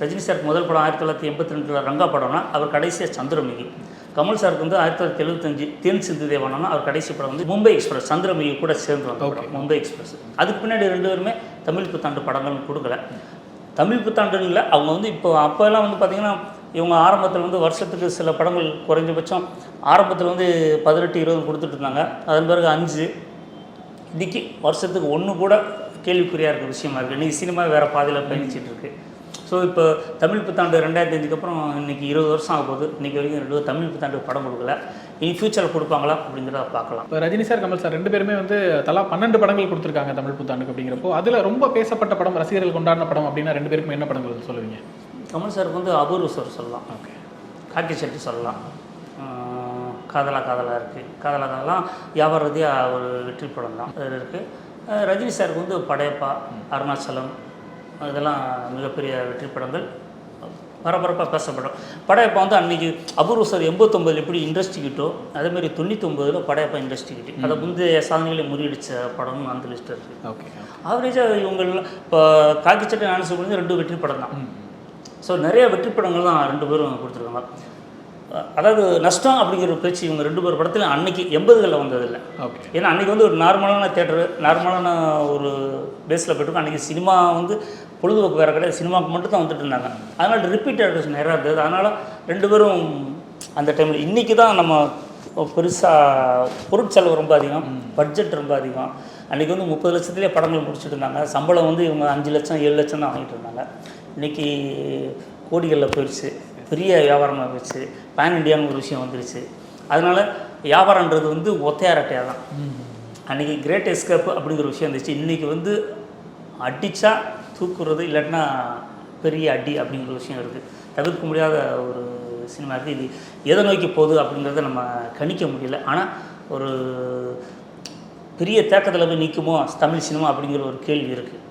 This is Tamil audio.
ரஜினி சாருக்கு முதல் படம் 1982 ரங்கா படம்னா அவர் கடைசியாக சந்திரமுகி. கமல் சாருக்கு வந்து 1975 தேன் சிந்து தேவானம்னா அவர் கடைசி படம் வந்து மும்பை எக்ஸ்பிரஸ், சந்திரமுகி கூட சேர்ந்து வந்த படம் மும்பை எக்ஸ்பிரஸ். அதுக்கு பின்னாடி ரெண்டு பேருமே தமிழ் புத்தாண்டு படங்கள் கொடுக்கல. தமிழ் புத்தாண்டுன்னு இல்லை, அவங்க வந்து இப்போ அப்போல்லாம் வந்து பார்த்திங்கன்னா இவங்க ஆரம்பத்தில் வந்து வருஷத்துக்கு சில படங்கள் குறைஞ்சபட்சம் ஆரம்பத்தில் வந்து 18-20 கொடுத்துட்டு இருந்தாங்க. அதன் பிறகு 5 இன்றைக்கி வருஷத்துக்கு 1 கூட கேள்விக்குறியாக இருக்கிற விஷயமா இருக்குது. இன்றைக்கி சினிமா வேறு பாதையில் பயணிச்சிட்டு இருக்கு. ஸோ இப்போ தமிழ் புத்தாண்டு 2005 அப்புறம் இன்றைக்கி 20 வருஷம் ஆக போகுது. இன்றைக்கி வரைக்கும் 2 தமிழ் புத்தாண்டு படம் கொடுக்கல. இனி ஃபியூச்சரில் கொடுப்பாங்களா அப்படிங்கிறத பார்க்கலாம். இப்போ ரஜினி சார், கமல் சார் ரெண்டு பேருமே வந்து தலா 12 படங்கள் கொடுத்துருக்காங்க தமிழ் புத்தாண்டுக்கு. அப்படிங்கிறப்போ அதில் ரொம்ப பேசப்பட்ட படம், ரசிகர்கள் கொண்டாடின படம் அப்படின்னா ரெண்டு பேருக்கும் என்ன படங்கள் சொல்லுவீங்க? கமல் சாருக்கு வந்து அபூர்வ சார் சொல்லலாம், ஓகே, காக்கி சட்டி சொல்லலாம், காதலா காதலா இருக்குது, காதலா காதலாம் வியாபார ரீதியாக ஒரு வெற்றி படம் தான் அதில் இருக்குது. ரஜினி சாருக்கு வந்து படையப்பா, அருணாச்சலம் இதெல்லாம் மிகப்பெரிய வெற்றி படங்கள், பரபரப்பாக பேசப்படும். படையப்பா வந்து அன்றைக்கி அபூர்வ சார் 89 எப்படி இண்டஸ்ட்ரிக்கிட்டோ அதேமாதிரி 99 படையப்பா இண்டஸ்ட்ரிக்கிட்டு அதை முந்தைய சாதனைகளை முறியடித்த படம்னு அந்த லிஸ்ட் இருக்குது. ஓகே, ஆவரேஜாக இவங்கெல்லாம் இப்போ காக்கி சட்டை ஆன்சர் பண்ணி 2 வெற்றி படம் தான். ஸோ நிறைய வெற்றி படங்கள் தான் 2 பேரும் கொடுத்துருக்காங்க. அதாவது நஷ்டம் அப்படிங்கிற பேச்சு இவங்க 2 பேர் படத்தில் அன்றைக்கி 80களில் வந்ததில்லை. ஓகே, ஏன்னா அன்றைக்கி வந்து ஒரு நார்மலான தேட்டரு, நார்மலான ஒரு பேஸில் போய்ட்டுருக்கோம். அன்றைக்கி சினிமா வந்து பொழுதுபோக்கு வேறு கிடையாது, சினிமாவுக்கு மட்டும் தான் வந்துட்டு இருந்தாங்க. அதனால் ரிப்பீட் ஆக்டர்ஸ் நிறையா இருந்தது. அதனால் 2 பேரும் அந்த டைமில் இன்றைக்கி தான் நம்ம பெருசாக பொருட்செலவு ரொம்ப அதிகம், பட்ஜெட் ரொம்ப அதிகம். அன்றைக்கி வந்து 30 லட்சத்துலேயே படங்கள் முடிச்சுட்டு இருந்தாங்க. சம்பளம் வந்து இவங்க 5 லட்சம் 7 லட்சம் தான் வாங்கிட்டு இருந்தாங்க. இன்றைக்கி கோடிகளில் போயிடுச்சு, பெரிய வியாபாரமாக போயிடுச்சு, பேன் இண்டியான்னு ஒரு விஷயம் வந்துருச்சு. அதனால் வியாபாரன்றது வந்து ஒத்தையாரட்டையாக தான். அன்றைக்கி கிரேட் எஸ்கேப் அப்படிங்கிற விஷயம் இருந்துச்சு. இன்றைக்கி வந்து அடித்தா தூக்குறது, இல்லாட்டினா பெரிய அடி அப்படிங்கிற விஷயம் இருக்குது. தவிர்க்க முடியாத ஒரு சினிமா இருக்குது. இது எதை நோக்கி போகுது அப்படிங்கிறத நம்ம கணிக்க முடியல. ஆனால் ஒரு பெரிய தேக்கத்தில் போய் நிற்குமோ தமிழ் சினிமா அப்படிங்கிற ஒரு கேள்வி இருக்குது.